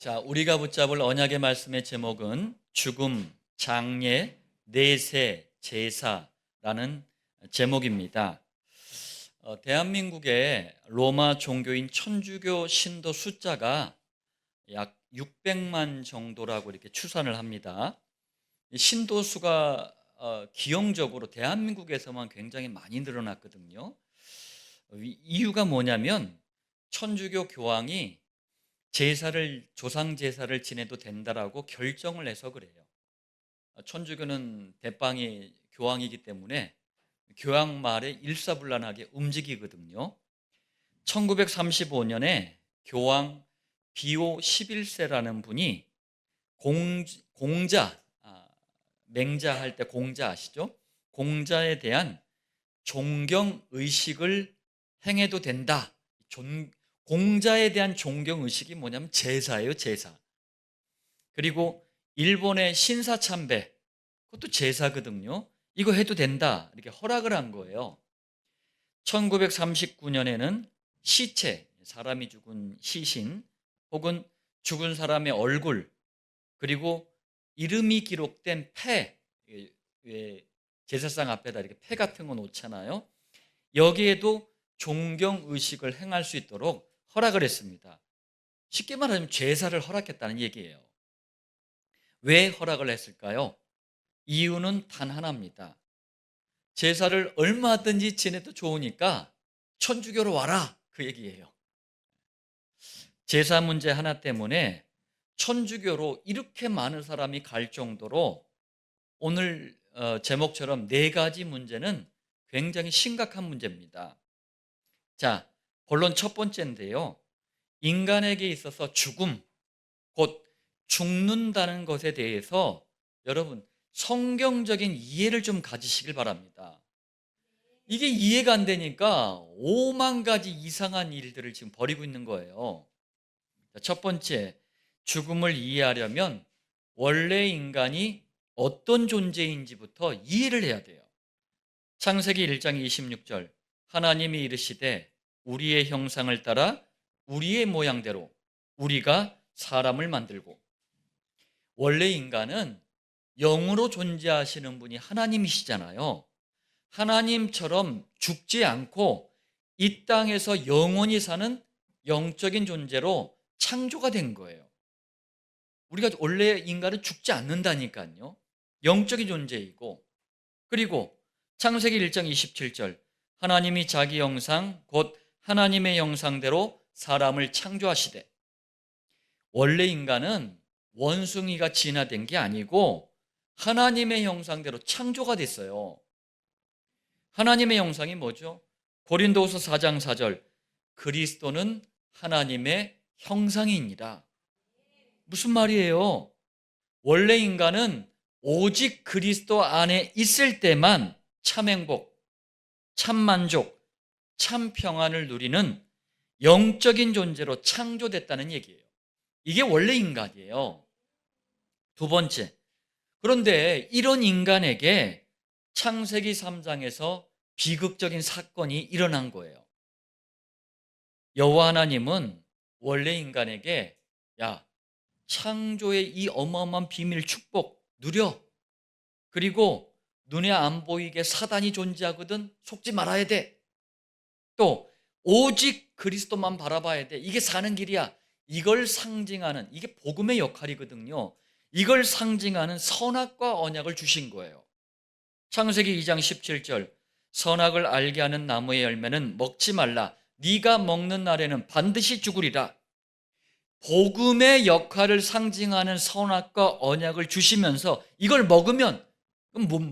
자, 우리가 붙잡을 언약의 말씀의 제목은 죽음, 장례, 내세, 제사라는 제목입니다. 대한민국의 로마 종교인 천주교 신도 숫자가 약 600만 정도라고 이렇게 추산을 합니다. 이 신도 수가 기형적으로 대한민국에서만 굉장히 많이 늘어났거든요. 이유가 뭐냐면 천주교 교황이 조상 제사를 지내도 된다라고 결정을 해서 그래요. 천주교는 대빵이 교황이기 때문에 교황 말에 일사불란하게 움직이거든요. 1935년에 교황 비오 11세라는 분이 공자, 맹자할 때 공자 아시죠? 공자에 대한 존경 의식을 행해도 된다. 공자에 대한 존경 의식이 뭐냐면 제사예요, 제사. 그리고 일본의 신사참배, 그것도 제사거든요. 이거 해도 된다, 이렇게 허락을 한 거예요. 1939년에는 시체, 사람이 죽은 시신, 혹은 죽은 사람의 얼굴, 그리고 이름이 기록된 패, 왜 제사상 앞에다 이렇게 패 같은 거 놓잖아요. 여기에도 존경 의식을 행할 수 있도록 허락을 했습니다. 쉽게 말하면 제사를 허락했다는 얘기예요. 왜 허락을 했을까요? 이유는 단 하나입니다. 제사를 얼마든지 지내도 좋으니까 천주교로 와라, 그 얘기예요. 제사 문제 하나 때문에 천주교로 이렇게 많은 사람이 갈 정도로 오늘 제목처럼 4가지 문제는 굉장히 심각한 문제입니다. 자, 본론 첫 번째인데요. 인간에게 있어서 죽음, 곧 죽는다는 것에 대해서 여러분 성경적인 이해를 좀 가지시길 바랍니다. 이게 이해가 안 되니까 5만 가지 이상한 일들을 지금 벌이고 있는 거예요. 첫 번째, 죽음을 이해하려면 원래 인간이 어떤 존재인지부터 이해를 해야 돼요. 창세기 1장 26절, 하나님이 이르시되 우리의 형상을 따라 우리의 모양대로 우리가 사람을 만들고. 원래 인간은 영으로 존재하시는 분이 하나님이시잖아요. 하나님처럼 죽지 않고 이 땅에서 영원히 사는 영적인 존재로 창조가 된 거예요. 우리가 원래 인간은 죽지 않는다니까요. 영적인 존재이고. 그리고 창세기 1장 27절, 하나님이 자기 형상 곧 하나님의 형상대로 사람을 창조하시되. 원래 인간은 원숭이가 진화된 게 아니고 하나님의 형상대로 창조가 됐어요. 하나님의 형상이 뭐죠? 고린도후서 4장 4절, 그리스도는 하나님의 형상이니라. 무슨 말이에요? 원래 인간은 오직 그리스도 안에 있을 때만 참 행복, 참 만족, 참 평안을 누리는 영적인 존재로 창조됐다는 얘기예요. 이게 원래 인간이에요. 두 번째, 그런데 이런 인간에게 창세기 3장에서 비극적인 사건이 일어난 거예요. 여호와 하나님은 원래 인간에게 야, 창조의 이 어마어마한 비밀 축복 누려. 그리고 눈에 안 보이게 사단이 존재하거든 속지 말아야 돼. 또 오직 그리스도만 바라봐야 돼. 이게 사는 길이야. 이걸 상징하는, 이게 복음의 역할이거든요. 이걸 상징하는 선악과 언약을 주신 거예요. 창세기 2장 17절, 선악을 알게 하는 나무의 열매는 먹지 말라. 네가 먹는 날에는 반드시 죽으리라. 복음의 역할을 상징하는 선악과 언약을 주시면서 이걸 먹으면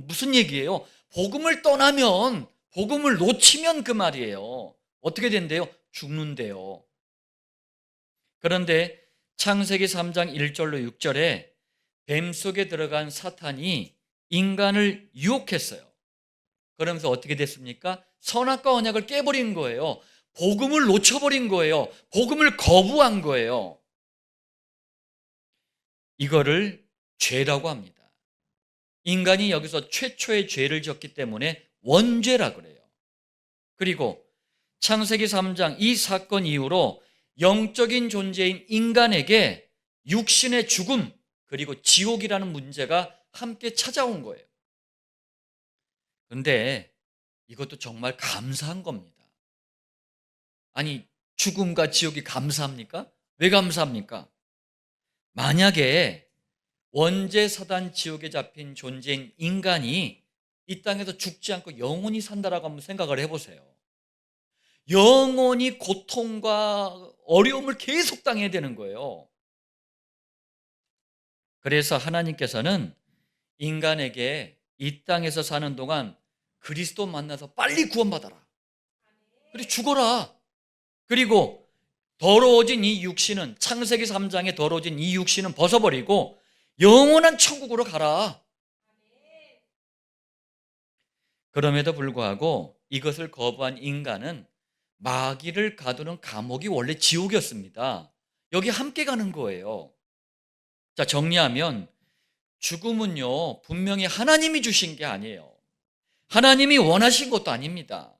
무슨 얘기예요? 복음을 떠나면, 복음을 놓치면 그 말이에요. 어떻게 된대요? 죽는데요. 그런데 창세기 3장 1절로 6절에 뱀 속에 들어간 사탄이 인간을 유혹했어요. 그러면서 어떻게 됐습니까? 선악과 언약을 깨버린 거예요. 복음을 놓쳐버린 거예요. 복음을 거부한 거예요. 이거를 죄라고 합니다. 인간이 여기서 최초의 죄를 졌기 때문에 원죄라 그래요. 그리고 창세기 3장 이 사건 이후로 영적인 존재인 인간에게 육신의 죽음 그리고 지옥이라는 문제가 함께 찾아온 거예요. 그런데 이것도 정말 감사한 겁니다. 아니, 죽음과 지옥이 감사합니까? 왜 감사합니까? 만약에 원죄 사단 지옥에 잡힌 존재인 인간이 이 땅에서 죽지 않고 영원히 산다라고 한번 생각을 해보세요. 영원히 고통과 어려움을 계속 당해야 되는 거예요. 그래서 하나님께서는 인간에게 이 땅에서 사는 동안 그리스도 만나서 빨리 구원받아라. 그리고 죽어라. 그리고 더러워진 이 육신은, 창세기 3장에 더러워진 이 육신은 벗어버리고 영원한 천국으로 가라. 그럼에도 불구하고 이것을 거부한 인간은 마귀를 가두는 감옥이 원래 지옥이었습니다. 여기 함께 가는 거예요. 자, 정리하면 죽음은요, 분명히 하나님이 주신 게 아니에요. 하나님이 원하신 것도 아닙니다.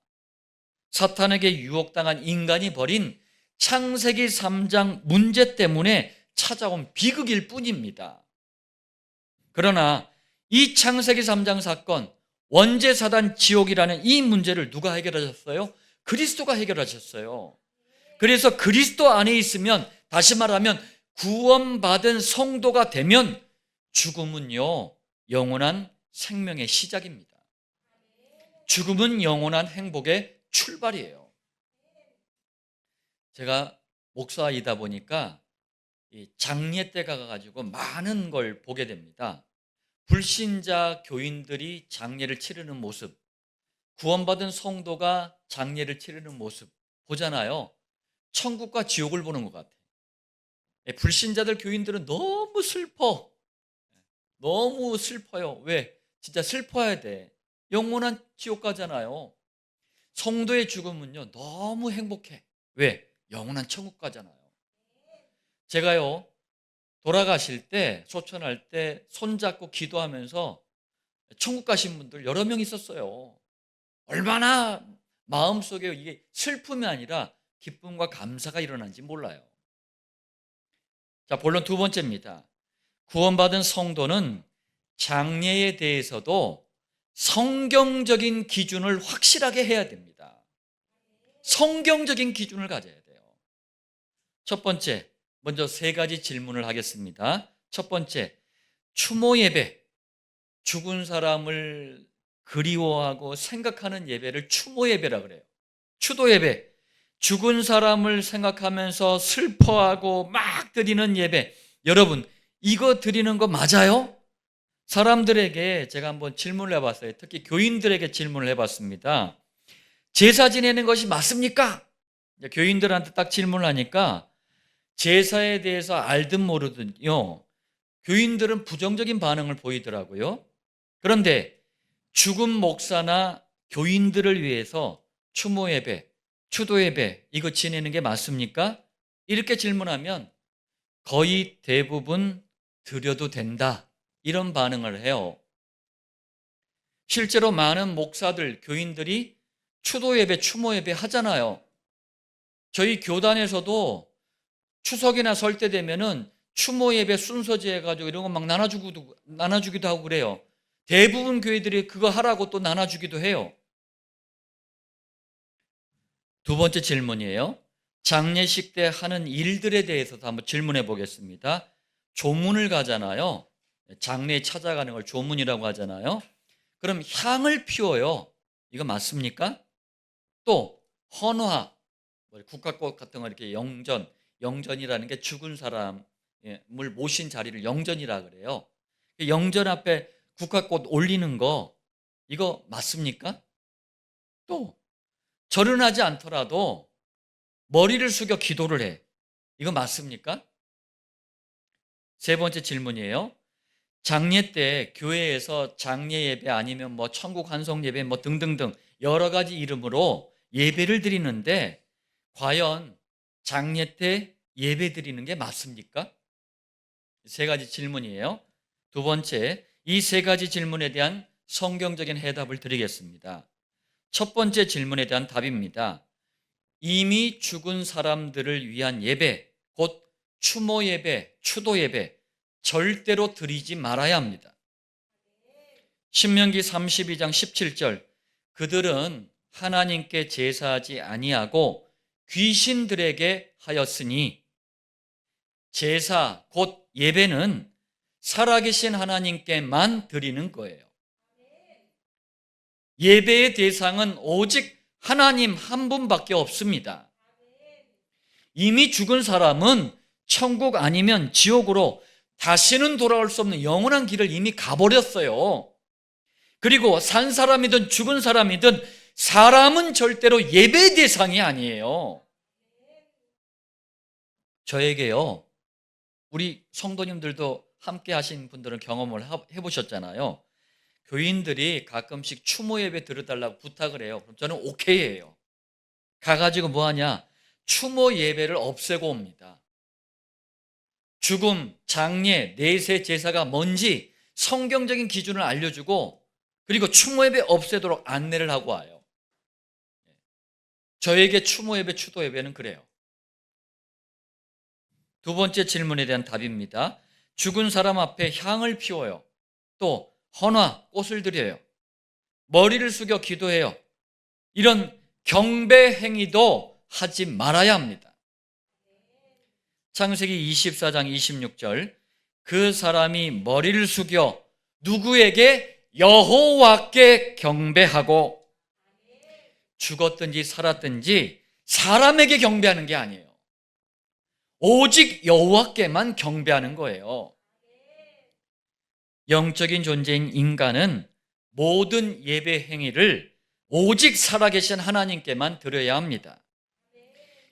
사탄에게 유혹당한 인간이 벌인 창세기 3장 문제 때문에 찾아온 비극일 뿐입니다. 그러나 이 창세기 3장 사건, 원죄 사단 지옥이라는 이 문제를 누가 해결하셨어요? 그리스도가 해결하셨어요. 그래서 그리스도 안에 있으면, 다시 말하면 구원받은 성도가 되면 죽음은요, 영원한 생명의 시작입니다. 죽음은 영원한 행복의 출발이에요. 제가 목사이다 보니까 장례 때 가가지고 많은 걸 보게 됩니다. 불신자 교인들이 장례를 치르는 모습, 구원받은 성도가 장례를 치르는 모습 보잖아요. 천국과 지옥을 보는 것 같아요. 불신자들 교인들은 너무 슬퍼. 너무 슬퍼요. 왜? 진짜 슬퍼야 돼. 영원한 지옥 가잖아요. 성도의 죽음은요, 너무 행복해. 왜? 영원한 천국 가잖아요. 제가요, 돌아가실 때, 소천할 때 손잡고 기도하면서 천국 가신 분들 여러 명 있었어요. 얼마나 마음속에 이게 슬픔이 아니라 기쁨과 감사가 일어난지 몰라요. 자, 본론 두 번째입니다. 구원받은 성도는 장례에 대해서도 성경적인 기준을 확실하게 해야 됩니다. 성경적인 기준을 가져야 돼요. 첫 번째, 먼저 세 가지 질문을 하겠습니다. 첫 번째, 추모 예배. 죽은 사람을 그리워하고 생각하는 예배를 추모 예배라 그래요. 추도 예배. 죽은 사람을 생각하면서 슬퍼하고 막 드리는 예배. 여러분, 이거 드리는 거 맞아요? 사람들에게 제가 한번 질문을 해봤어요. 특히 교인들에게 질문을 해봤습니다. 제사 지내는 것이 맞습니까? 교인들한테 딱 질문을 하니까 제사에 대해서 알든 모르든요, 교인들은 부정적인 반응을 보이더라고요. 그런데 죽은 목사나 교인들을 위해서 추모 예배, 추도 예배 이거 지내는 게 맞습니까? 이렇게 질문하면 거의 대부분 드려도 된다, 이런 반응을 해요. 실제로 많은 목사들, 교인들이 추도 예배, 추모 예배 하잖아요. 저희 교단에서도 추석이나 설 때 되면은 추모 예배 순서제 해가지고 이런 거 막 나눠주기도 하고 그래요. 대부분 교회들이 그거 하라고 또 나눠주기도 해요. 두 번째 질문이에요. 장례식 때 하는 일들에 대해서도 한번 질문해 보겠습니다. 조문을 가잖아요. 장례에 찾아가는 걸 조문이라고 하잖아요. 그럼 향을 피워요. 이거 맞습니까? 또 헌화, 국화꽃 같은 거 이렇게 영전이라는 게 죽은 사람을 모신 자리를 영전이라 그래요. 영전 앞에 국화꽃 올리는 거 이거 맞습니까? 또 절은 하지 않더라도 머리를 숙여 기도를 해. 이거 맞습니까? 세 번째 질문이에요. 장례 때 교회에서 장례 예배 아니면 뭐 천국 환송 예배 뭐 등등등 여러 가지 이름으로 예배를 드리는데 과연 장례 때 예배 드리는 게 맞습니까? 세 가지 질문이에요. 두 번째, 이 세 가지 질문에 대한 성경적인 해답을 드리겠습니다. 첫 번째 질문에 대한 답입니다. 이미 죽은 사람들을 위한 예배, 곧 추모 예배, 추도 예배 절대로 드리지 말아야 합니다. 신명기 32장 17절 그들은 하나님께 제사하지 아니하고 귀신들에게 하였으니 제사 곧 예배는 살아계신 하나님께만 드리는 거예요. 예배의 대상은 오직 하나님 한 분밖에 없습니다. 이미 죽은 사람은 천국 아니면 지옥으로 다시는 돌아올 수 없는 영원한 길을 이미 가버렸어요. 그리고 산 사람이든 죽은 사람이든 사람은 절대로 예배 대상이 아니에요. 저에게요, 우리 성도님들도 함께 하신 분들은 경험을 해보셨잖아요. 교인들이 가끔씩 추모 예배 들어달라고 부탁을 해요. 그럼 저는 오케이예요. 가가지고 뭐 하냐? 추모 예배를 없애고 옵니다. 죽음, 장례, 내세 제사가 뭔지 성경적인 기준을 알려주고 그리고 추모 예배 없애도록 안내를 하고 와요. 저에게 추모 예배, 추도 예배는 그래요. 두 번째 질문에 대한 답입니다. 죽은 사람 앞에 향을 피워요. 또 헌화, 꽃을 드려요. 머리를 숙여 기도해요. 이런 경배 행위도 하지 말아야 합니다. 창세기 24장 26절 그 사람이 머리를 숙여 누구에게? 여호와께 경배하고 죽었든지 살았든지 사람에게 경배하는 게 아니에요. 오직 여호와께만 경배하는 거예요. 영적인 존재인 인간은 모든 예배 행위를 오직 살아계신 하나님께만 드려야 합니다.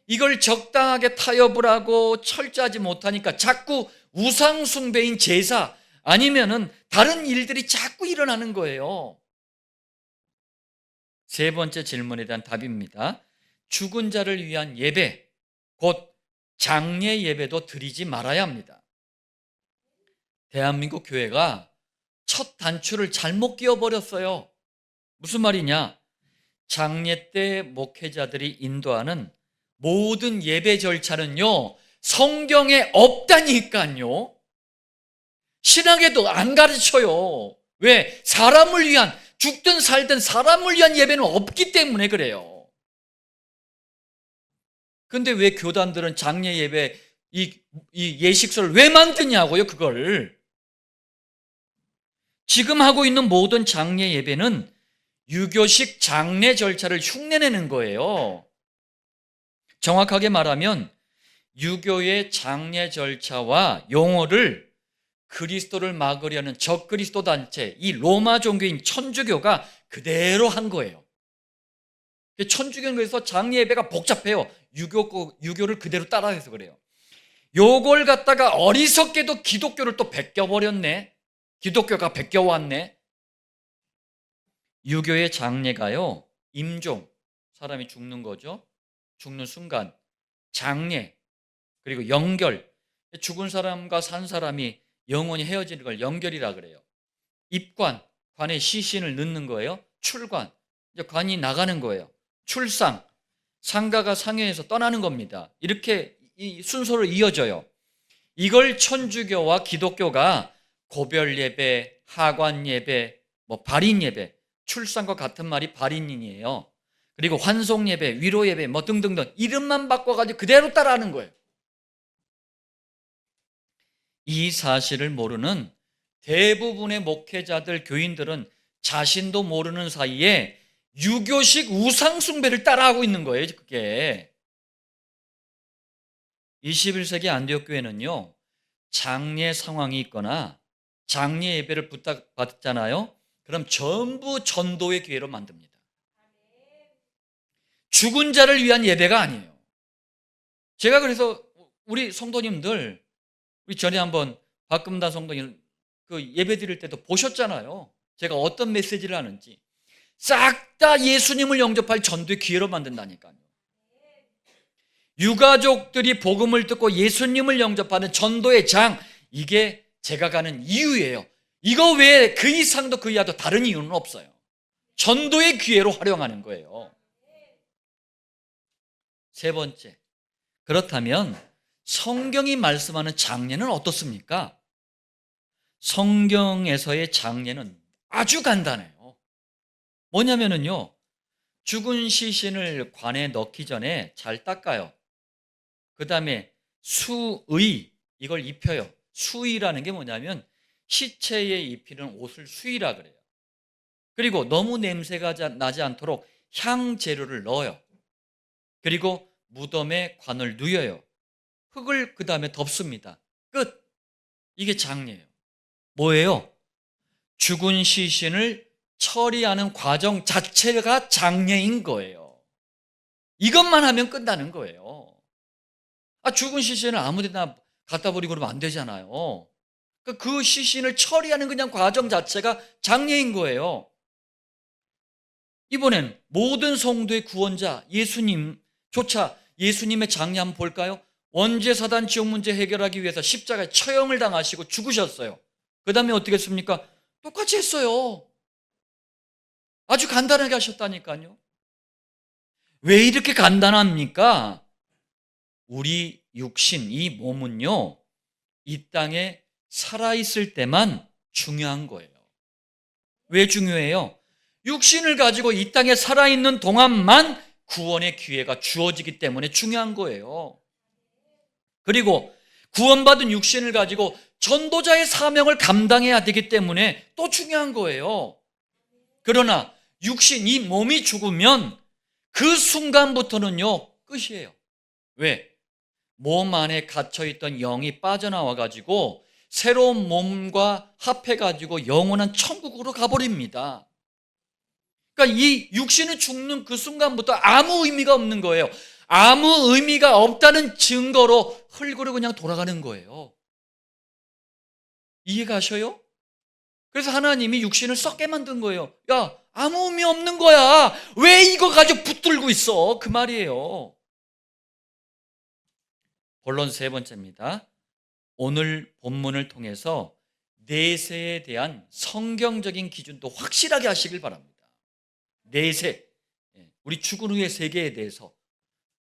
이걸 적당하게 타협을 하고 철저하지 못하니까 자꾸 우상 숭배인 제사 아니면은 다른 일들이 자꾸 일어나는 거예요. 세 번째 질문에 대한 답입니다. 죽은 자를 위한 예배, 곧 장례 예배도 드리지 말아야 합니다. 대한민국 교회가 첫 단추를 잘못 끼워버렸어요. 무슨 말이냐? 장례 때 목회자들이 인도하는 모든 예배 절차는요, 성경에 없다니까요. 신학에도 안 가르쳐요. 왜? 사람을 위한, 죽든 살든 사람을 위한 예배는 없기 때문에 그래요. 근데 왜 교단들은 장례 예배, 이 예식서를 왜 만드냐고요, 그걸. 지금 하고 있는 모든 장례 예배는 유교식 장례 절차를 흉내내는 거예요. 정확하게 말하면 유교의 장례 절차와 용어를 그리스도를 막으려는 적그리스도 단체, 이 로마 종교인 천주교가 그대로 한 거예요. 천주교는 그래서 장례 예배가 복잡해요. 유교를 그대로 따라해서 그래요. 요걸 갖다가 어리석게도 기독교를 또 베껴버렸네. 기독교가 베껴왔네. 유교의 장례가요, 임종, 사람이 죽는 거죠. 죽는 순간, 장례, 그리고 연결, 죽은 사람과 산 사람이 영원히 헤어지는 걸 연결이라 그래요. 입관, 관에 시신을 넣는 거예요. 출관, 이제 관이 나가는 거예요. 출상, 상가가 상여해서 떠나는 겁니다. 이렇게 이 순서로 이어져요. 이걸 천주교와 기독교가 고별 예배, 하관 예배, 발인 예배, 출산과 같은 말이 발인이에요. 그리고 환송 예배, 위로 예배, 등등등 이름만 바꿔가지고 그대로 따라하는 거예요. 이 사실을 모르는 대부분의 목회자들, 교인들은 자신도 모르는 사이에 유교식 우상숭배를 따라하고 있는 거예요. 그게 21세기 안디옥 교회는요, 장례 상황이 있거나 장례 예배를 부탁받잖아요. 그럼 전부 전도의 기회로 만듭니다. 죽은 자를 위한 예배가 아니에요. 제가 그래서 우리 성도님들, 우리 전에 한번 박금단 성도님 그 예배 드릴 때도 보셨잖아요. 제가 어떤 메시지를 하는지. 싹 다 예수님을 영접할 전도의 기회로 만든다니까요. 유가족들이 복음을 듣고 예수님을 영접하는 전도의 장, 이게 제가 가는 이유예요. 이거 외에 그 이상도 그 이하도 다른 이유는 없어요. 전도의 기회로 활용하는 거예요. 세 번째, 그렇다면 성경이 말씀하는 장례는 어떻습니까? 성경에서의 장례는 아주 간단해요. 뭐냐면요, 죽은 시신을 관에 넣기 전에 잘 닦아요. 그 다음에 수의, 이걸 입혀요. 수의라는 게 뭐냐면 시체에 입히는 옷을 수의라 그래요. 그리고 너무 냄새가 나지 않도록 향재료를 넣어요. 그리고 무덤에 관을 누여요. 흙을 그 다음에 덮습니다. 끝. 이게 장례예요. 뭐예요? 죽은 시신을 처리하는 과정 자체가 장례인 거예요. 이것만 하면 끝나는 거예요. 죽은 시신을 아무 데나 갖다 버리고 그러면 안 되잖아요. 그 시신을 처리하는 그냥 과정 자체가 장례인 거예요. 이번엔 모든 성도의 구원자 예수님조차 예수님의 장례 한번 볼까요? 원죄 사단 지옥 문제 해결하기 위해서 십자가에 처형을 당하시고 죽으셨어요. 그 다음에 어떻게 했습니까? 똑같이 했어요. 아주 간단하게 하셨다니까요. 왜 이렇게 간단합니까? 우리 육신, 이 몸은요, 이 땅에 살아있을 때만 중요한 거예요. 왜 중요해요? 육신을 가지고 이 땅에 살아있는 동안만 구원의 기회가 주어지기 때문에 중요한 거예요. 그리고 구원받은 육신을 가지고 전도자의 사명을 감당해야 되기 때문에 또 중요한 거예요. 그러나 육신, 이 몸이 죽으면 그 순간부터는요, 끝이에요. 왜? 몸 안에 갇혀있던 영이 빠져나와가지고 새로운 몸과 합해가지고 영원한 천국으로 가버립니다. 그러니까 이 육신은 죽는 그 순간부터 아무 의미가 없는 거예요. 아무 의미가 없다는 증거로 흙으로 그냥 돌아가는 거예요. 이해가셔요? 그래서 하나님이 육신을 썩게 만든 거예요. 야, 아무 의미 없는 거야. 왜 이거 가지고 붙들고 있어? 그 말이에요. 본론 세 번째입니다. 오늘 본문을 통해서 내세에 대한 성경적인 기준도 확실하게 하시길 바랍니다. 내세, 우리 죽은 후의 세계에 대해서,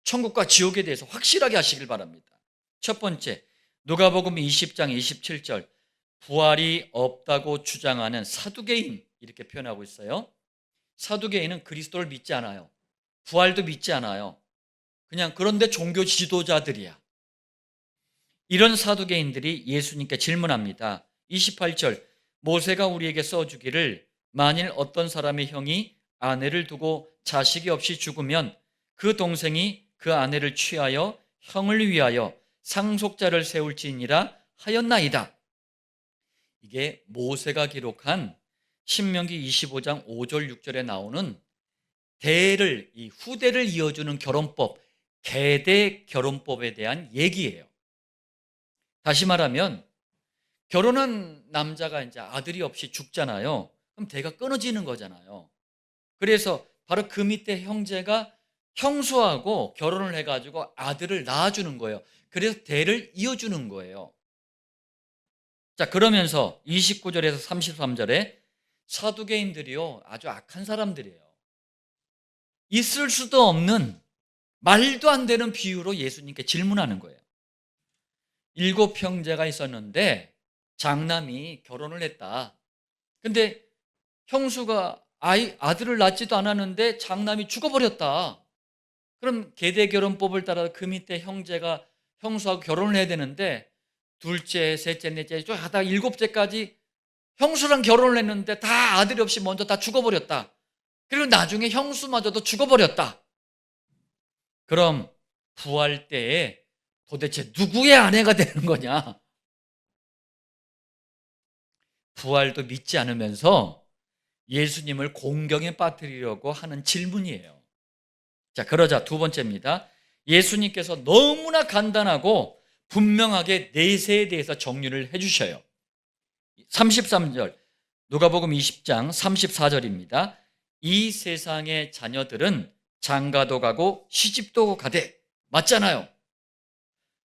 천국과 지옥에 대해서 확실하게 하시길 바랍니다. 첫 번째, 누가복음 20장 27절, 부활이 없다고 주장하는 사두개인, 이렇게 표현하고 있어요. 사두개인은 그리스도를 믿지 않아요. 부활도 믿지 않아요. 그냥 그런데 종교 지도자들이야. 이런 사두개인들이 예수님께 질문합니다. 28절, 모세가 우리에게 써주기를 만일 어떤 사람의 형이 아내를 두고 자식이 없이 죽으면 그 동생이 그 아내를 취하여 형을 위하여 상속자를 세울지니라 하였나이다. 이게 모세가 기록한 신명기 25장 5절 6절에 나오는 이 후대를 이어주는 결혼법, 계대 결혼법에 대한 얘기예요. 다시 말하면 결혼한 남자가 이제 아들이 없이 죽잖아요. 그럼 대가 끊어지는 거잖아요. 그래서 바로 그 밑에 형제가 형수하고 결혼을 해가지고 아들을 낳아주는 거예요. 그래서 대를 이어주는 거예요. 자, 그러면서 29절에서 33절에 사두개인들이요, 아주 악한 사람들이에요. 있을 수도 없는 말도 안 되는 비유로 예수님께 질문하는 거예요. 7 형제가 있었는데 장남이 결혼을 했다. 근데 형수가 아들을 낳지도 않았는데 장남이 죽어버렸다. 그럼 계대결혼법을 따라 그 밑에 형제가 형수하고 결혼을 해야 되는데 둘째, 셋째, 넷째 쭉 하다가 7째까지 형수랑 결혼을 했는데 다 아들이 없이 먼저 다 죽어버렸다. 그리고 나중에 형수마저도 죽어버렸다. 그럼 부활 때에 도대체 누구의 아내가 되는 거냐? 부활도 믿지 않으면서 예수님을 공경에 빠뜨리려고 하는 질문이에요. 자, 그러자 두 번째입니다. 예수님께서 너무나 간단하고 분명하게 내세에 대해서 정리를 해주셔요. 33절, 누가복음 20장 34절입니다. 이 세상의 자녀들은 장가도 가고 시집도 가되, 맞잖아요.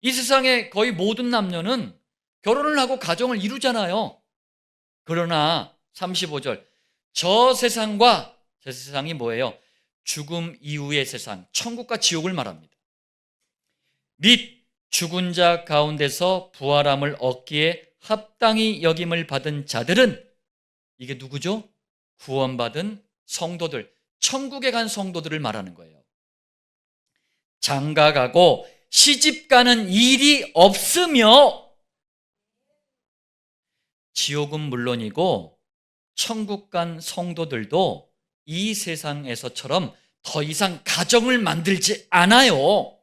이 세상의 거의 모든 남녀는 결혼을 하고 가정을 이루잖아요. 그러나 35절, 저 세상과, 저 세상이 뭐예요? 죽음 이후의 세상, 천국과 지옥을 말합니다. 및 죽은 자 가운데서 부활함을 얻기에 합당히 여김을 받은 자들은, 이게 누구죠? 구원받은 성도들, 천국에 간 성도들을 말하는 거예요. 장가가고 시집가는 일이 없으며, 지옥은 물론이고 천국 간 성도들도 이 세상에서처럼 더 이상 가정을 만들지 않아요.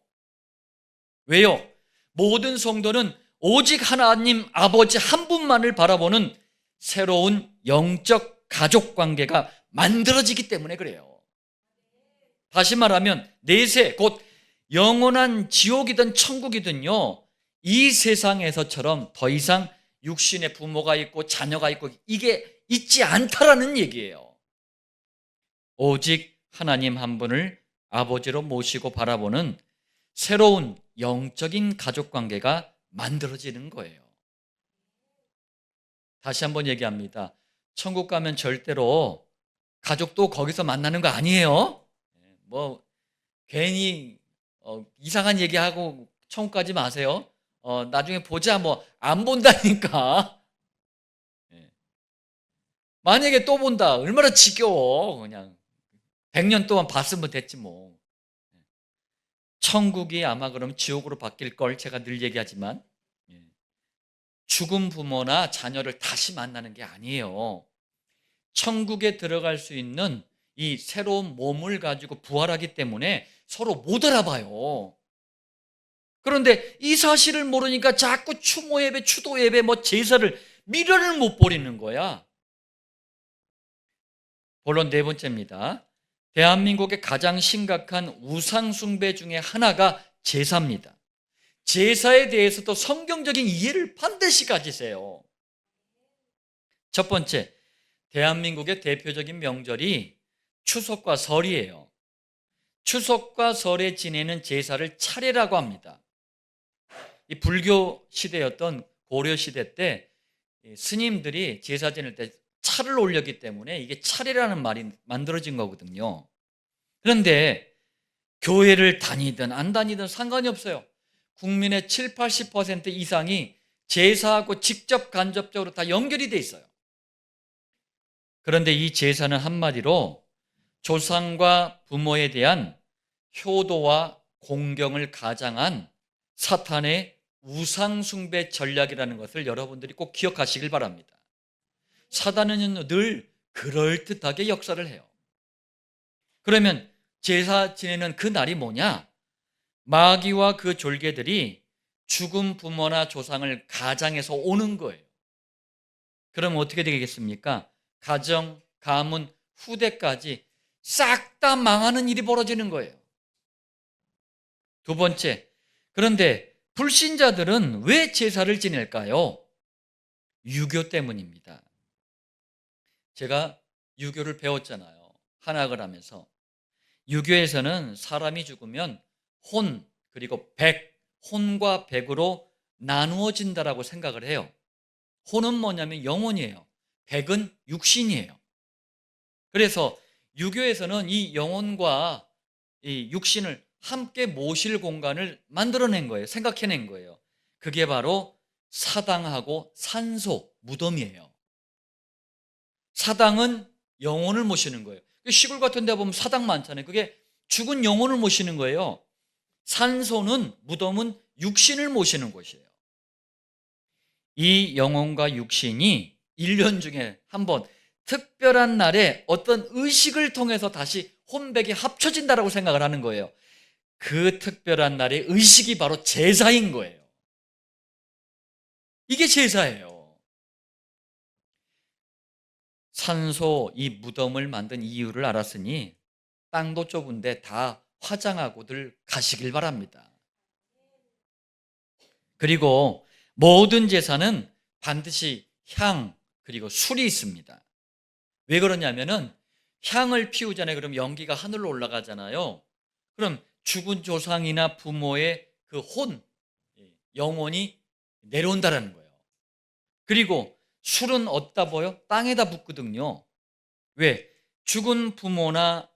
왜요? 모든 성도는 오직 하나님 아버지 한 분만을 바라보는 새로운 영적 가족 관계가 만들어지기 때문에 그래요. 다시 말하면 내세, 곧 영원한 지옥이든 천국이든요, 이 세상에서처럼 더 이상 육신의 부모가 있고 자녀가 있고 이게 있지 않다라는 얘기예요. 오직 하나님 한 분을 아버지로 모시고 바라보는 새로운 영적인 가족 관계가 만들어지는 거예요. 다시 한번 얘기합니다. 천국 가면 절대로 가족도 거기서 만나는 거 아니에요. 뭐 괜히 이상한 얘기하고 천국 가지 마세요. 나중에 보자, 뭐 안 본다니까. 만약에 또 본다, 얼마나 지겨워. 그냥 100년 동안 봤으면 됐지 뭐. 천국이 아마 그럼 지옥으로 바뀔 걸 제가 늘 얘기하지만, 죽은 부모나 자녀를 다시 만나는 게 아니에요. 천국에 들어갈 수 있는 이 새로운 몸을 가지고 부활하기 때문에 서로 못 알아봐요. 그런데 이 사실을 모르니까 자꾸 추모 예배, 추도 예배, 뭐 제사를 미련을 못 버리는 거야. 본론 네 번째입니다. 대한민국의 가장 심각한 우상 숭배 중에 하나가 제사입니다. 제사에 대해서도 성경적인 이해를 반드시 가지세요. 첫 번째, 대한민국의 대표적인 명절이 추석과 설이에요. 추석과 설에 지내는 제사를 차례라고 합니다. 이 불교 시대였던 고려 시대 때 스님들이 제사 지낼 때 차를 올렸기 때문에 이게 차례라는 말이 만들어진 거거든요. 그런데 교회를 다니든 안 다니든 상관이 없어요. 국민의 7, 80% 이상이 제사하고 직접 간접적으로 다 연결이 돼 있어요. 그런데 이 제사는 한마디로 조상과 부모에 대한 효도와 공경을 가장한 사탄의 우상숭배 전략이라는 것을 여러분들이 꼭 기억하시길 바랍니다. 사단은 늘 그럴듯하게 역사를 해요. 그러면 제사 지내는 그 날이 뭐냐? 마귀와 그 졸개들이 죽은 부모나 조상을 가장해서 오는 거예요. 그럼 어떻게 되겠습니까? 가정, 가문, 후대까지 싹 다 망하는 일이 벌어지는 거예요. 두 번째, 그런데 불신자들은 왜 제사를 지낼까요? 유교 때문입니다. 제가 유교를 배웠잖아요. 한학을 하면서. 유교에서는 사람이 죽으면 혼, 그리고 백, 혼과 백으로 나누어진다라고 생각을 해요. 혼은 뭐냐면 영혼이에요. 백은 육신이에요. 그래서 유교에서는 이 영혼과 이 육신을 함께 모실 공간을 만들어낸 거예요. 생각해낸 거예요. 그게 바로 사당하고 산소, 무덤이에요. 사당은 영혼을 모시는 거예요. 시골 같은 데 보면 사당 많잖아요. 그게 죽은 영혼을 모시는 거예요. 산소는, 무덤은 육신을 모시는 곳이에요. 이 영혼과 육신이 1년 중에 한 번 특별한 날에 어떤 의식을 통해서 다시 혼백이 합쳐진다라고 생각을 하는 거예요. 그 특별한 날의 의식이 바로 제사인 거예요. 이게 제사예요. 산소, 이 무덤을 만든 이유를 알았으니 땅도 좁은데 다 화장하고들 가시길 바랍니다. 그리고 모든 제사는 반드시 향, 그리고 술이 있습니다. 왜 그러냐면은 향을 피우잖아요. 그럼 연기가 하늘로 올라가잖아요. 그럼 죽은 조상이나 부모의 그 혼, 영혼이 내려온다라는 거예요. 그리고 술은 어디다 부어요? 땅에다 붓거든요. 왜? 죽은 부모나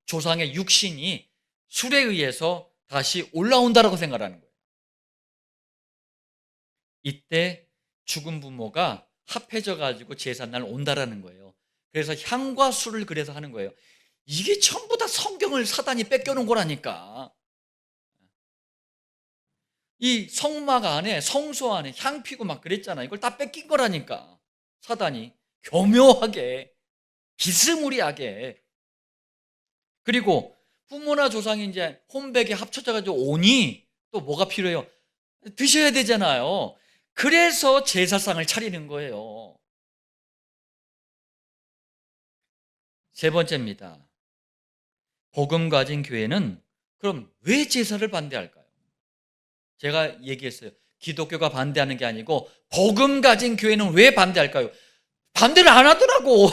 조상의 육신이 술에 의해서 다시 올라온다라고 생각하는 거예요. 이때 죽은 부모가 합해져 가지고 제삿날 온다라는 거예요. 그래서 향과 술을 그래서 하는 거예요. 이게 전부 다 성경을 사단이 뺏겨놓은 거라니까. 이 성막 안에 성소 안에 향 피고 막 그랬잖아요. 이걸 다 뺏긴 거라니까. 사단이 교묘하게 비스무리하게. 그리고 부모나 조상이 이제 혼백에 합쳐져 가지고 오니 또 뭐가 필요해요? 드셔야 되잖아요. 그래서 제사상을 차리는 거예요. 세 번째입니다. 복음 가진 교회는 그럼 왜 제사를 반대할까요? 제가 얘기했어요. 기독교가 반대하는 게 아니고 복음 가진 교회는 왜 반대할까요? 반대를 안 하더라고.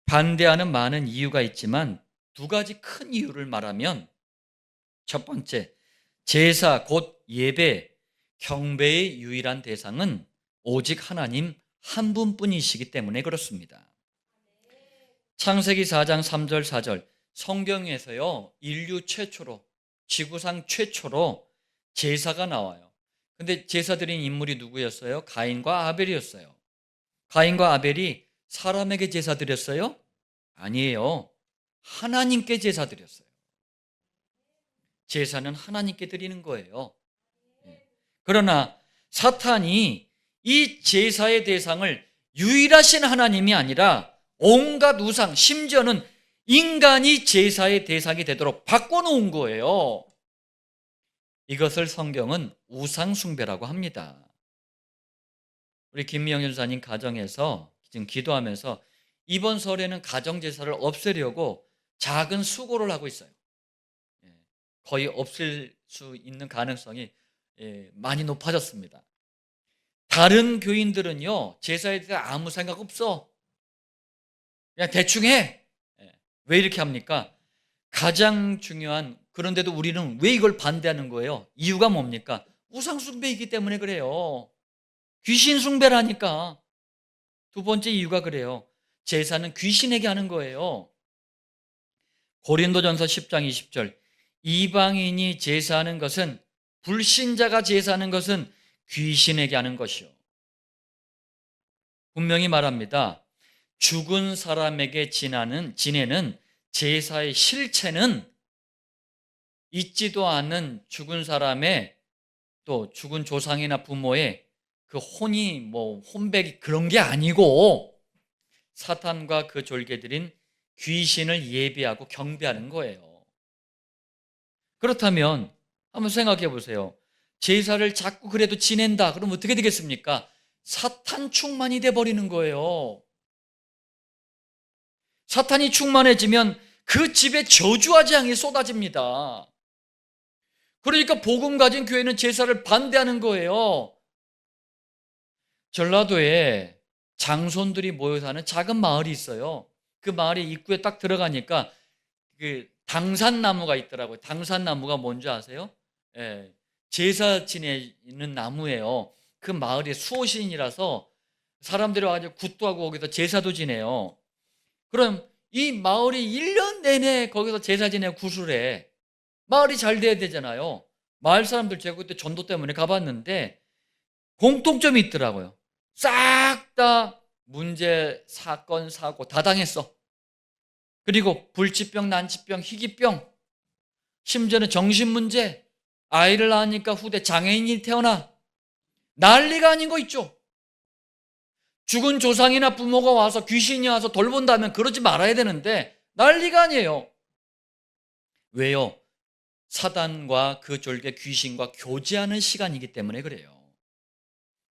반대하는 많은 이유가 있지만 두 가지 큰 이유를 말하면, 첫 번째, 제사 곧 예배, 경배의 유일한 대상은 오직 하나님 한 분뿐이시기 때문에 그렇습니다. 창세기 4장 3절 4절, 성경에서요 인류 최초로, 지구상 최초로 제사가 나와요. 근데 제사 드린 인물이 누구였어요? 가인과 아벨이었어요. 가인과 아벨이 사람에게 제사 드렸어요? 아니에요. 하나님께 제사 드렸어요. 제사는 하나님께 드리는 거예요. 그러나 사탄이 이 제사의 대상을 유일하신 하나님이 아니라 온갖 우상, 심지어는 인간이 제사의 대상이 되도록 바꿔놓은 거예요. 이것을 성경은 우상숭배라고 합니다. 우리 김미영 전사님 가정에서 지금 기도하면서 이번 설에는 가정제사를 없애려고 작은 수고를 하고 있어요. 거의 없을 수 있는 가능성이 많이 높아졌습니다. 다른 교인들은요 제사에 대해 아무 생각 없어, 그냥 대충 해. 왜 이렇게 합니까? 가장 중요한, 그런데도 우리는 왜 이걸 반대하는 거예요? 이유가 뭡니까? 우상숭배이기 때문에 그래요. 귀신 숭배라니까. 두 번째 이유가 그래요. 제사는 귀신에게 하는 거예요. 고린도전서 10장 20절, 이방인이 제사하는 것은, 불신자가 제사하는 것은 귀신에게 하는 것이요. 분명히 말합니다. 죽은 사람에게 지내는 제사의 실체는 있지도 않은 죽은 사람의, 또 죽은 조상이나 부모의 그 혼이 혼백이 그런 게 아니고 사탄과 그 졸개들인 귀신을 예배하고 경배하는 거예요. 그렇다면 한번 생각해 보세요. 제사를 자꾸 그래도 지낸다 그러면 어떻게 되겠습니까? 사탄 충만이 돼 버리는 거예요. 사탄이 충만해지면 그 집에 저주와 재앙이 쏟아집니다. 그러니까 복음 가진 교회는 제사를 반대하는 거예요. 전라도에 장손들이 모여 사는 작은 마을이 있어요. 그 마을의 입구에 딱 들어가니까 그 당산나무가 있더라고요. 당산나무가 뭔지 아세요? 제사 지내는 나무예요. 그 마을이 수호신이라서 사람들이 와가지고 굿도 하고 거기서 제사도 지내요. 그럼 이 마을이 1년 내내 거기서 제사 지내고 구슬해. 마을이 잘 돼야 되잖아요. 마을 사람들 제가 그때 전도 때문에 가봤는데 공통점이 있더라고요. 싹 다 문제, 사건, 사고 다 당했어. 그리고 불치병, 난치병, 희귀병, 심지어는 정신문제, 아이를 낳으니까 후대 장애인이 태어나. 난리가 아닌 거 있죠. 죽은 조상이나 부모가 와서 귀신이 와서 돌본다면 그러지 말아야 되는데 난리가 아니에요. 왜요? 사단과 그 졸개 귀신과 교제하는 시간이기 때문에 그래요.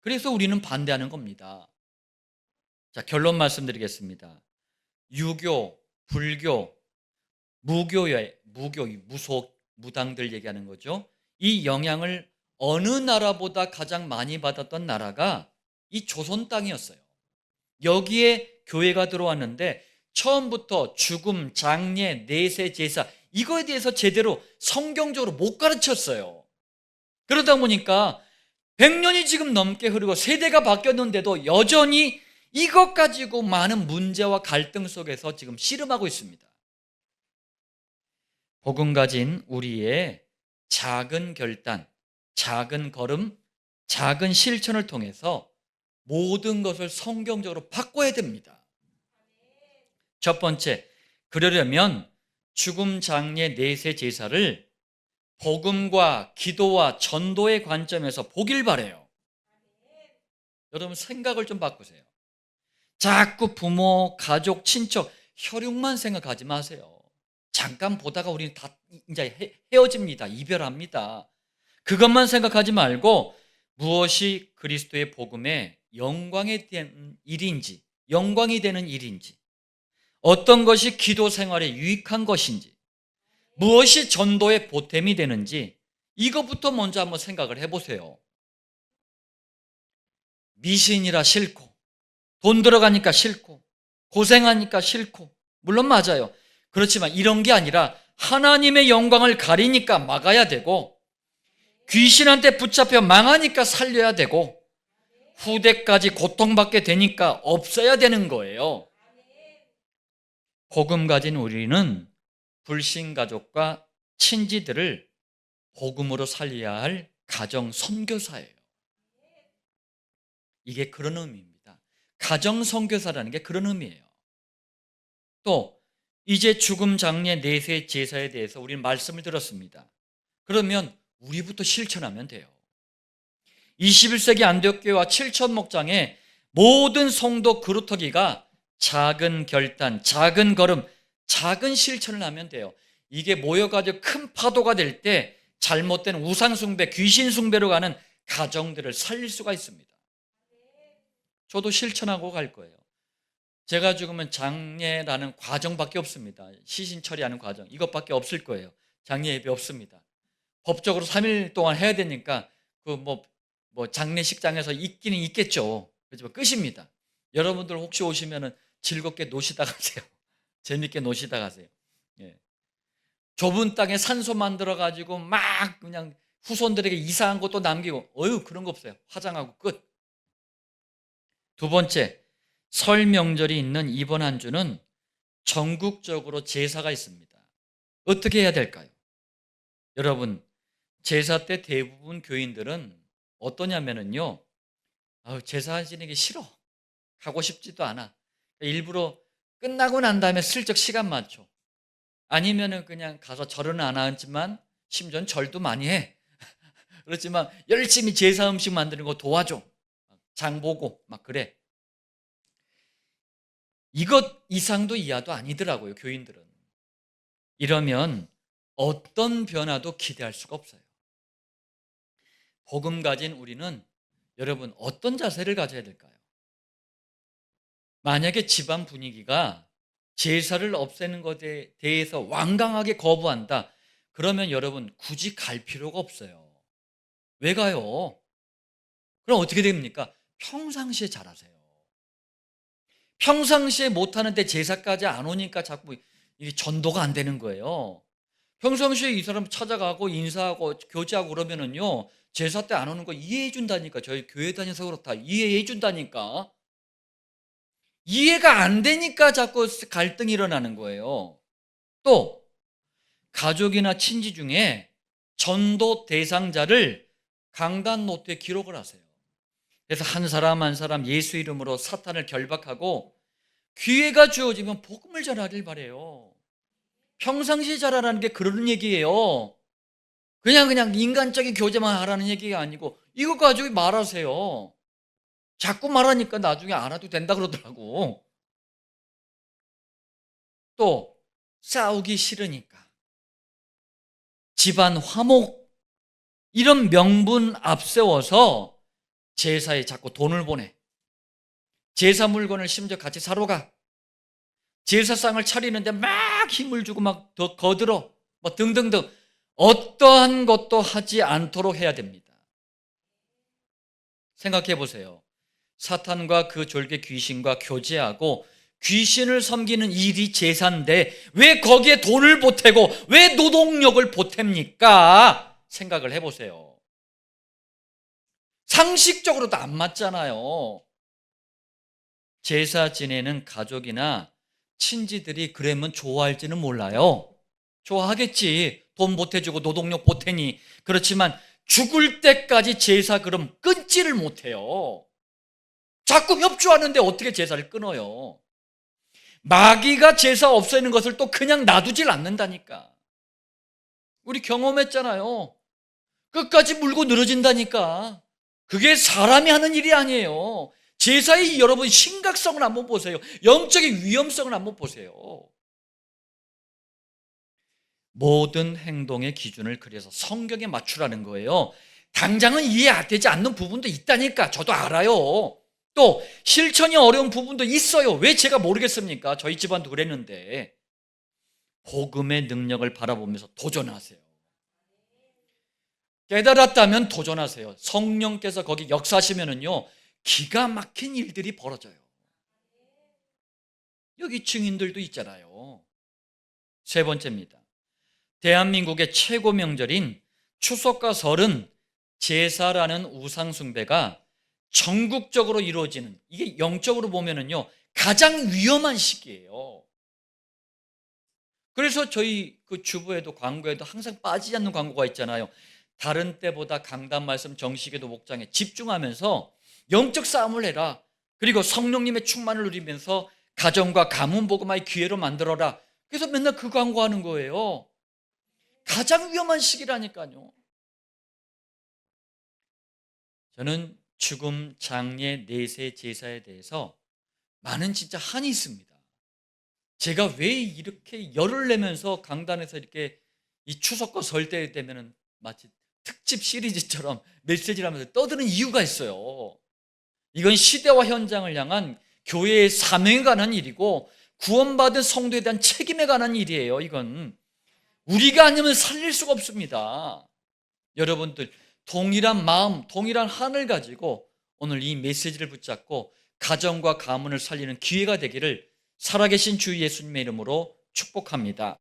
그래서 우리는 반대하는 겁니다. 자, 결론 말씀드리겠습니다. 유교, 불교, 무속, 무당들 얘기하는 거죠. 이 영향을 어느 나라보다 가장 많이 받았던 나라가 이 조선 땅이었어요. 여기에 교회가 들어왔는데 처음부터 죽음, 장례, 내세, 제사 이거에 대해서 제대로 성경적으로 못 가르쳤어요. 그러다 보니까 100년이 지금 넘게 흐르고 세대가 바뀌었는데도 여전히 이것 가지고 많은 문제와 갈등 속에서 지금 씨름하고 있습니다. 복음 가진 우리의 작은 결단, 작은 걸음, 작은 실천을 통해서 모든 것을 성경적으로 바꿔야 됩니다. 첫 번째, 그러려면 죽음 장례 내세 제사를 복음과 기도와 전도의 관점에서 보길 바라요. 여러분 생각을 좀 바꾸세요. 자꾸 부모, 가족, 친척, 혈육만 생각하지 마세요. 잠깐 보다가 우리는 다 이제 헤어집니다. 이별합니다. 그것만 생각하지 말고 무엇이 그리스도의 복음의 영광이 되는 일인지, 어떤 것이 기도 생활에 유익한 것인지, 무엇이 전도의 보탬이 되는지 이것부터 먼저 한번 생각을 해보세요. 미신이라 싫고, 돈 들어가니까 싫고, 고생하니까 싫고, 물론 맞아요. 그렇지만 이런 게 아니라 하나님의 영광을 가리니까 막아야 되고, 귀신한테 붙잡혀 망하니까 살려야 되고, 후대까지 고통받게 되니까 없어야 되는 거예요. 복음 가진 우리는 불신 가족과 친지들을 복음으로 살려야 할 가정 선교사예요. 이게 그런 의미입니다. 가정 선교사라는 게 그런 의미예요. 또 이제 죽음 장례 내세 제사에 대해서 우리는 말씀을 들었습니다. 그러면 우리부터 실천하면 돼요. 21세기 안디옥교회와 7천 목장의 모든 성도 그루터기가 작은 결단, 작은 걸음, 작은 실천을 하면 돼요. 이게 모여가지고 큰 파도가 될 때 잘못된 우상숭배, 귀신숭배로 가는 가정들을 살릴 수가 있습니다. 저도 실천하고 갈 거예요. 제가 죽으면 장례라는 과정밖에 없습니다. 시신 처리하는 과정, 이것밖에 없을 거예요. 장례 예배 없습니다. 법적으로 3일 동안 해야 되니까 장례식장에서 있기는 있겠죠. 그렇지만 끝입니다. 여러분들 혹시 오시면은 즐겁게 노시다 가세요. 재밌게 노시다 가세요. 예. 좁은 땅에 산소 만들어 가지고 막 그냥 후손들에게 이상한 것도 남기고, 그런 거 없어요. 화장하고 끝. 두 번째, 설 명절이 있는 이번 한 주는 전국적으로 제사가 있습니다. 어떻게 해야 될까요? 여러분, 제사 때 대부분 교인들은 어떠냐면요, 제사 지내기 싫어, 하고 싶지도 않아. 일부러 끝나고 난 다음에 슬쩍 시간 맞춰. 아니면은 그냥 가서 절은 안 하지만 심지어는 절도 많이 해. 그렇지만 열심히 제사 음식 만드는 거 도와줘. 장 보고 막 그래. 이것 이상도 이하도 아니더라고요, 교인들은. 이러면 어떤 변화도 기대할 수가 없어요. 복음 가진 우리는 여러분 어떤 자세를 가져야 될까요? 만약에 집안 분위기가 제사를 없애는 것에 대해서 완강하게 거부한다, 그러면 여러분 굳이 갈 필요가 없어요. 왜 가요? 그럼 어떻게 됩니까? 평상시에 잘하세요. 평상시에 못하는데 제사까지 안 오니까 자꾸 이게 전도가 안 되는 거예요. 평상시에 이 사람 찾아가고 인사하고 교제하고 그러면은요, 제사 때 안 오는 거 이해해 준다니까. 저희 교회 다녀서 그렇다, 이해해 준다니까. 이해가 안 되니까 자꾸 갈등이 일어나는 거예요. 또 가족이나 친지 중에 전도 대상자를 강단 노트에 기록을 하세요. 그래서 한 사람 한 사람 예수 이름으로 사탄을 결박하고 기회가 주어지면 복음을 전하길 바래요. 평상시에 잘하라는 게 그런 얘기예요. 그냥 인간적인 교제만 하라는 얘기가 아니고 이거 가지고 말하세요. 자꾸 말하니까 나중에 안 해도 된다 그러더라고. 또 싸우기 싫으니까 집안 화목, 이런 명분 앞세워서 제사에 자꾸 돈을 보내. 제사 물건을 심지어 같이 사러 가. 제사상을 차리는데 막 힘을 주고 막 더 거들어. 뭐 등등등. 어떠한 것도 하지 않도록 해야 됩니다. 생각해 보세요. 사탄과 그 졸개 귀신과 교제하고 귀신을 섬기는 일이 제사인데 왜 거기에 돈을 보태고 왜 노동력을 보탭니까? 생각을 해보세요. 상식적으로도 안 맞잖아요. 제사 지내는 가족이나 친지들이 그러면 좋아할지는 몰라요. 좋아하겠지. 돈 보태주고 노동력 보태니. 그렇지만 죽을 때까지 제사 그럼 끊지를 못해요. 자꾸 협조하는데 어떻게 제사를 끊어요? 마귀가 제사 없애는 것을 또 그냥 놔두질 않는다니까. 우리 경험했잖아요. 끝까지 물고 늘어진다니까. 그게 사람이 하는 일이 아니에요. 제사의 여러분 심각성을 한번 보세요. 영적인 위험성을 한번 보세요. 모든 행동의 기준을 그래서 성경에 맞추라는 거예요. 당장은 이해되지 않는 부분도 있다니까. 저도 알아요. 또 실천이 어려운 부분도 있어요. 왜 제가 모르겠습니까? 저희 집안도 그랬는데. 복음의 능력을 바라보면서 도전하세요. 깨달았다면 도전하세요. 성령께서 거기 역사하시면은요, 기가 막힌 일들이 벌어져요. 여기 증인들도 있잖아요. 세 번째입니다. 대한민국의 최고 명절인 추석과 설은 제사라는 우상숭배가 전국적으로 이루어지는, 이게 영적으로 보면은요, 가장 위험한 시기예요. 그래서 저희 그 주부에도 광고에도 항상 빠지지 않는 광고가 있잖아요. 다른 때보다 강단 말씀 정식에도 목장에 집중하면서 영적 싸움을 해라. 그리고 성령님의 충만을 누리면서 가정과 가문 복음화의 기회로 만들어라. 그래서 맨날 그 광고하는 거예요. 가장 위험한 시기라니까요. 저는 죽음, 장례, 내세, 제사에 대해서 많은 진짜 한이 있습니다. 제가 왜 이렇게 열을 내면서 강단에서 이렇게 이 추석과 설 때 되면은 마치 특집 시리즈처럼 메시지를 하면서 떠드는 이유가 있어요. 이건 시대와 현장을 향한 교회의 사명에 관한 일이고 구원받은 성도에 대한 책임에 관한 일이에요. 이건 우리가 아니면 살릴 수가 없습니다. 여러분들 동일한 마음, 동일한 한을 가지고 오늘 이 메시지를 붙잡고 가정과 가문을 살리는 기회가 되기를 살아계신 주 예수님의 이름으로 축복합니다.